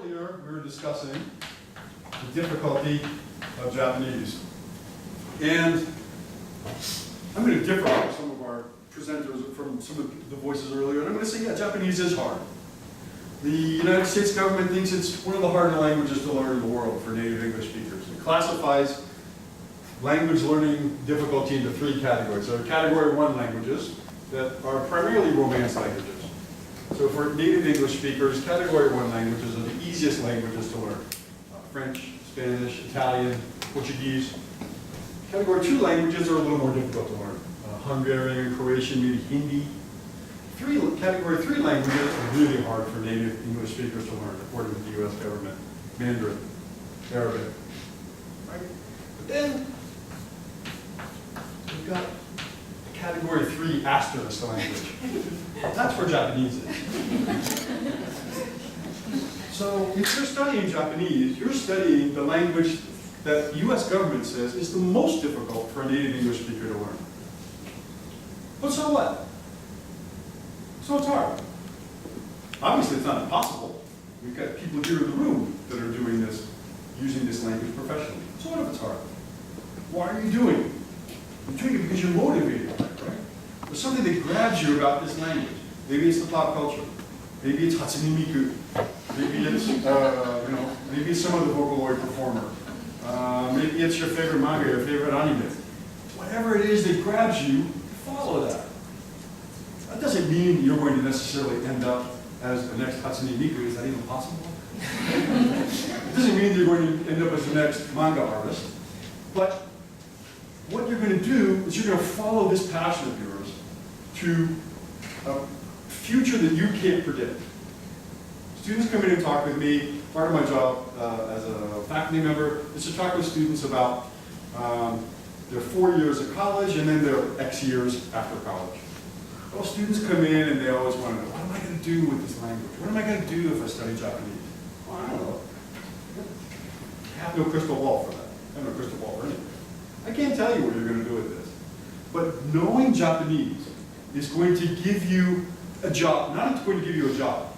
earlier we were discussing the difficulty of Japanese. And I'm going to differ from some of our presenters, from some of the voices earlier, and I'm going to say, yeah, Japanese is hard. The United States government thinks it's one of the harder languages to learn in the world for native English speakers. It classifies language learning difficulty into 3 categories. There are category 1 languages that are primarily Romance languages. So for native English speakers, category 1 languages are the easiest languages to learn. French, Spanish, Italian, Portuguese. Category 2 languages are a little more difficult to learn. Hungarian, Croatian, maybe Hindi. Category 3 languages are really hard for native English speakers to learn, according to the US government. Mandarin, Arabic. Right? But then we've got category 3 asterisk language. That's where Japanese is. So if you're studying Japanese, you're studying the language that the US government says is the most difficult for a native English speaker to learn. But so what? So it's hard. Obviously it's not impossible. We've got people here in the room that are doing this, using this language professionally. So what if it's hard? Why are you doing it? You're doing it because you're motivated by it, right? There's something that grabs you about this language. Maybe it's the pop culture. Maybe it's Hatsune Miku. Maybe it's, maybe it's some other Vocaloid performer. Maybe it's your favorite manga, your favorite anime. Whatever it is that grabs you, follow that. That doesn't mean you're going to necessarily end up as the next Hatsune Miku. Is that even possible? It doesn't mean you're going to end up as the next manga artist. But what you're going to do is you're going to follow this passion of yours to a future that you can't predict. Students come in and talk with me. Part of my job as a faculty member is to talk with students about their 4 years of college and then their X years after college. Well, students come in and they always want to know, what am I going to do with this language? What am I going to do if I study Japanese? Well, I don't know. I have no crystal ball for that. I have no crystal ball for anything. I can't tell you what you're going to do with this. But knowing Japanese is going to give you a job. Not it's going to give you a job.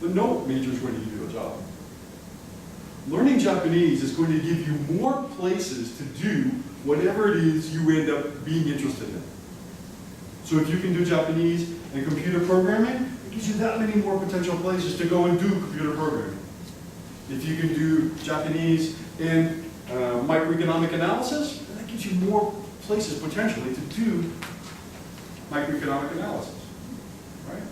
But no major is going to give you a job. Learning Japanese is going to give you more places to do whatever it is you end up being interested in. So if you can do Japanese and computer programming, it gives you that many more potential places to go and do computer programming. If you can do Japanese and microeconomic analysis, then that gives you more places potentially to do microeconomic analysis, right?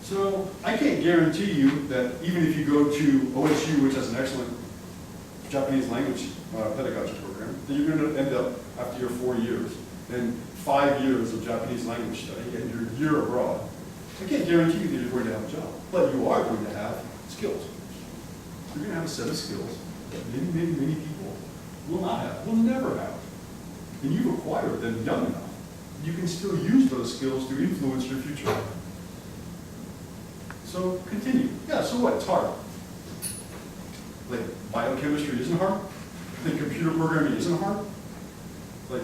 So I can't guarantee you that even if you go to OHU, which has an excellent Japanese language pedagogy program, that you're going to end up after your 4 years and 5 years of Japanese language study and your year abroad. I can't guarantee you that you're going to have a job, but you are going to have skills. You're going to have a set of skills that many people will not have, will never have. And you've acquired them young enough. You can still use those skills to influence your future. So continue. Yeah, so what? It's hard. Like biochemistry isn't hard. Like computer programming isn't hard. Like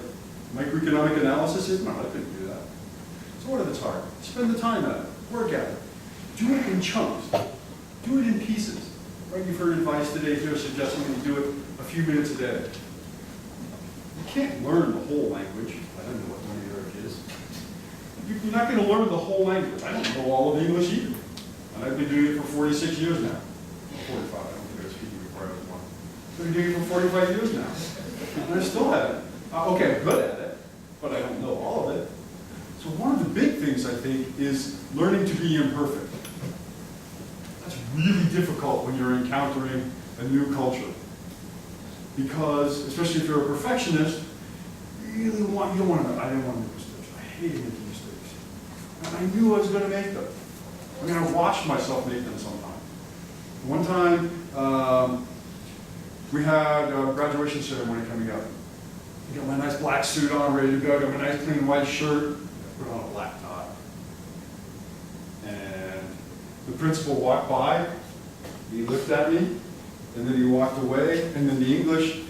microeconomic analysis isn't hard. I couldn't do that. So what if it's hard? Spend the time at it. Work at it. Do it in chunks. Do it in pieces. Right? You've heard advice today here suggesting that you do it a few minutes a day. You can't learn the whole language. I don't know what one of your is. You're not going to learn the whole language. I don't know all of English either. And I've been doing it for 46 years now. 45, I don't think our speaking requirement one. I've been doing it for 45 years now. And I still haven't. Okay, I'm good at it, but I don't know all of it. So one of the big things, I think, is learning to be imperfect. That's really difficult when you're encountering a new culture. Because, especially if you're a perfectionist, you don't want to I didn't want to make mistakes. I hated making mistakes. And I knew I was going to make them. I mean, I watched myself make them sometimes. One time, we had a graduation ceremony coming up. I got my nice black suit on, ready to go. I got my nice clean white shirt. I put on a black tie. And the principal walked by. He looked at me, and then he walked away. And then the English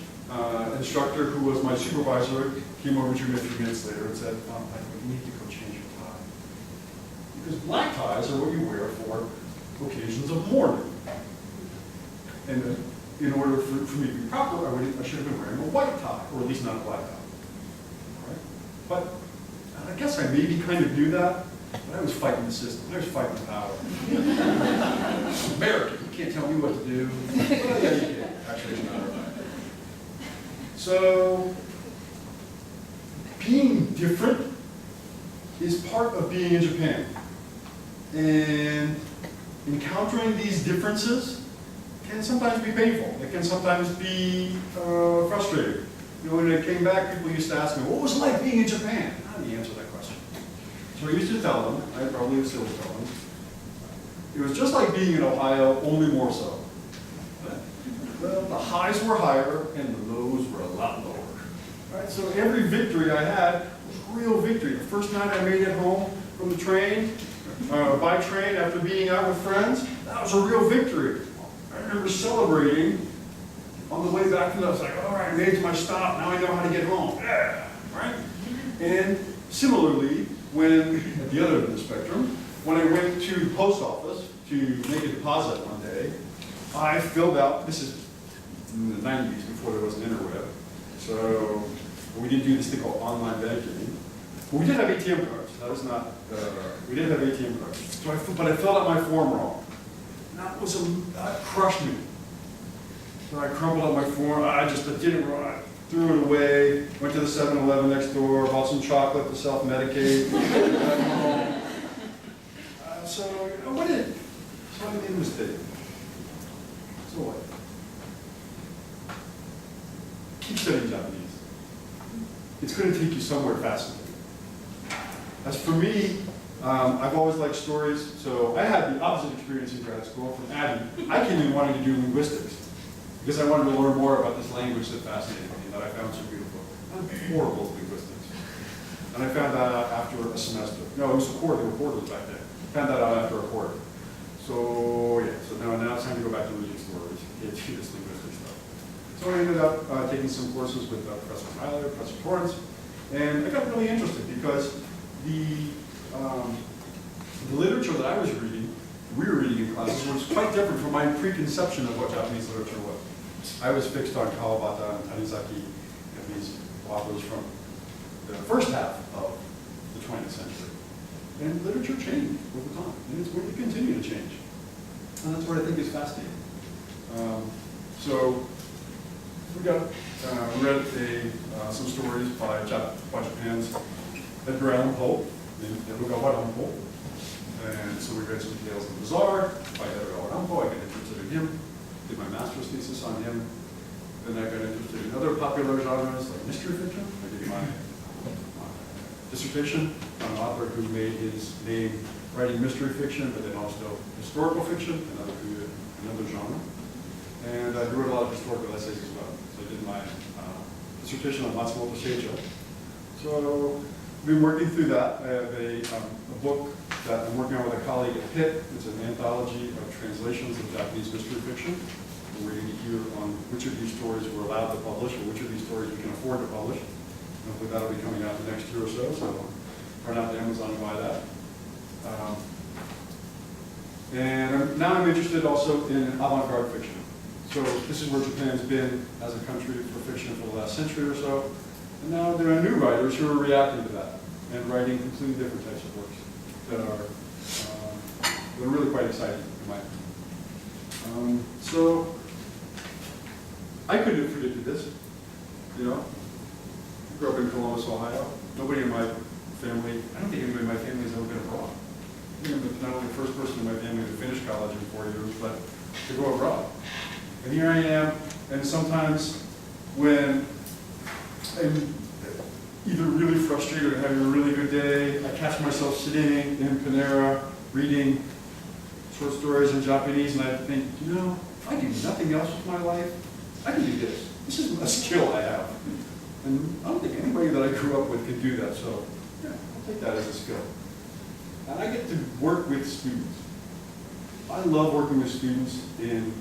instructor, who was my supervisor, came over to me a few minutes later and said, "You need to go change your tie." Because black ties are what you wear for occasions of mourning. And in order for me to be proper, I should have been wearing a white tie, or at least not a black tie. Right? But I guess I maybe kind of knew that, but I was fighting the system. I was fighting the power. I'm American, you can't tell me what to do. Well, yeah, you can. Actually, it's not. So, being different is part of being in Japan. And encountering these differences can sometimes be painful. It can sometimes be frustrating. You know, when I came back, people used to ask me, what was it like being in Japan? How do you answer that question? So I used to tell them, I probably still tell them, it was just like being in Ohio, only more so. Well, the highs were higher and the lows were a lot lower. Right? So every victory I had was real victory. The first night I made it home from the train, by train after being out with friends, that was a real victory. I remember celebrating on the way back from there. I was like, all right, I made it to my stop, now I know how to get home. Yeah, right? And similarly, when, at the other end of the spectrum, when I went to the post office to make a deposit one day, I filled out, this is in the 90s before there was an interweb, so we didn't do this thing called online banking. But we did have ATM cards. That was not, we did have ATM cards. So but I filled out my form wrong. That crushed me. So I crumpled up my form. I didn't run. I threw it away. Went to the 7-Eleven next door. Bought some chocolate to self-medicate. So you know, so I made a mistake. So what? Keep studying Japanese. It's going to take you somewhere fascinating. As for me, I've always liked stories, so I had the opposite experience in grad school from Abby. I came in wanting to do linguistics because I wanted to learn more about this language that fascinated me, that I found so beautiful. I'm horrible at linguistics. And I found that out after a semester. No, it was a quarter, there were quarters back then. Found that out after a quarter. So yeah, so now it's time to go back to reading stories, get to this linguistic stuff. So I ended up taking some courses with Professor Tyler, Professor Torrance, and I got really interested because the literature that I was reading, we were reading in classes, was quite different from my preconception of what Japanese literature was. I was fixed on Kawabata and Tanizaki and these authors from the first half of the 20th century. And literature changed over time, and it's going to continue to change. And that's what I think is fascinating. So we read some stories by Japan's Edgar Allan Poe, named Poe. And so we read some Tales of the Bazaar by Edgar Allan Poe. I got interested in him, did my master's thesis on him. Then I got interested in other popular genres like mystery fiction. I did my dissertation on an author who made his name writing mystery fiction, but then also historical fiction, another genre. And I wrote a lot of historical essays as well. So I did my dissertation on Matsumoto Seicho. So I've been working through that. I have a book that I'm working on with a colleague at Pitt. It's an anthology of translations of Japanese mystery fiction. We're going to hear on which of these stories we're allowed to publish, or which of these stories we can afford to publish. Hopefully that'll be coming out in the next year or so, so run out to Amazon and buy that. And now I'm interested also in avant-garde fiction. So this is where Japan's been as a country for fiction for the last century or so. And now there are new writers who are reacting to that and writing completely different types of works that are really quite exciting in my opinion. So I couldn't have predicted this, you know. I grew up in Columbus, Ohio. Nobody in my family, I don't think anybody in my family has ever been abroad. I think I'm not only the first person in my family to finish college in 4 years, but to go abroad. And here I am, and sometimes when I'm either really frustrated or having a really good day, I catch myself sitting in Panera reading short stories in Japanese, and I think, you know, if I do nothing else with my life, I can do this. This is a skill I have. And I don't think anybody that I grew up with can do that, so yeah, I'll take that as a skill. And I get to work with students. I love working with students in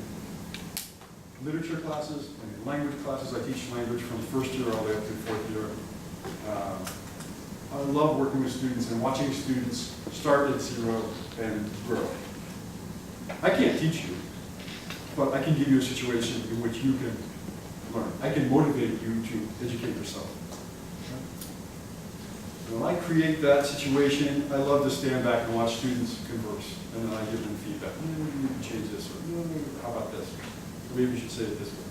literature classes and in language classes. I teach language from first year all the way up to fourth year. I love working with students and watching students start at zero and grow. I can't teach you. but I can give you a situation in which you can learn. I can motivate you to educate yourself. When I create that situation, I love to stand back and watch students converse, and then I give them feedback. Maybe you can change this, or how about this? Or maybe you should say it this way.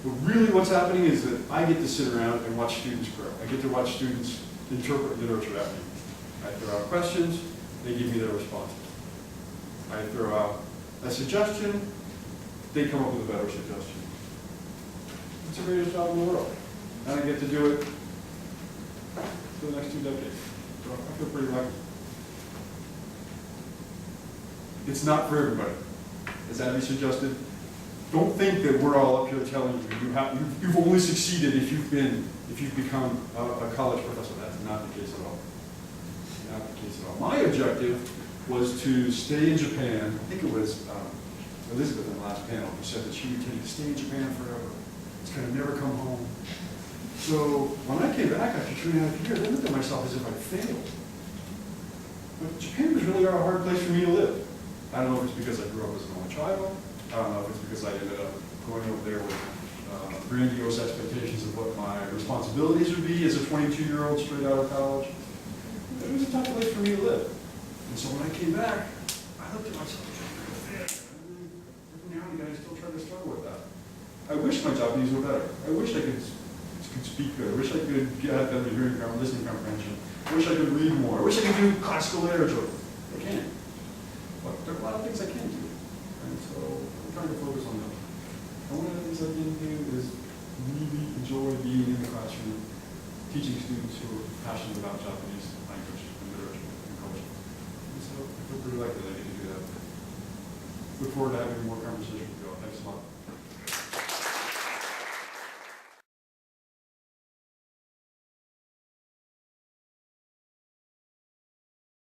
But really what's happening is that I get to sit around and watch students grow. I get to watch students interpret literature at me. I throw out questions, they give me their responses. I throw out a suggestion, they come up with a better suggestion. It's the greatest job in the world. And I get to do it for the next 2 decades. So I feel pretty lucky. It's not for everybody. As Abby suggested, don't think that we're all up here telling you you've only succeeded if you've become a college professor. That's not the case at all. Not the case at all. My objective was to stay in Japan. I think it was Elizabeth in the last panel who said that she would tell you to stay in Japan forever. It's going to never come home. So when I came back after 3.5 years, I looked at myself as if I failed. But Japan was really a hard place for me to live. I don't know if it's because I grew up as an only child. I don't know if it's because I ended up going over there with grandiose expectations of what my responsibilities would be as a 22-year-old straight out of college. It was a tough place for me to live. And so when I came back, I looked at myself and said, every now and again I still try to struggle with that. I wish my Japanese were better. I wish I could speak good. I wish I could get better listening comprehension. I wish I could read more. I wish I could do classical literature. I can't. But there are a lot of things I can do. And so I'm trying to focus on that. And one of the things I can do is really enjoy being in the classroom, teaching students who are passionate about Japanese language and literature and culture. And so I feel pretty lucky that I get to do that. Look forward to having more conversations with you all. Thanks a lot.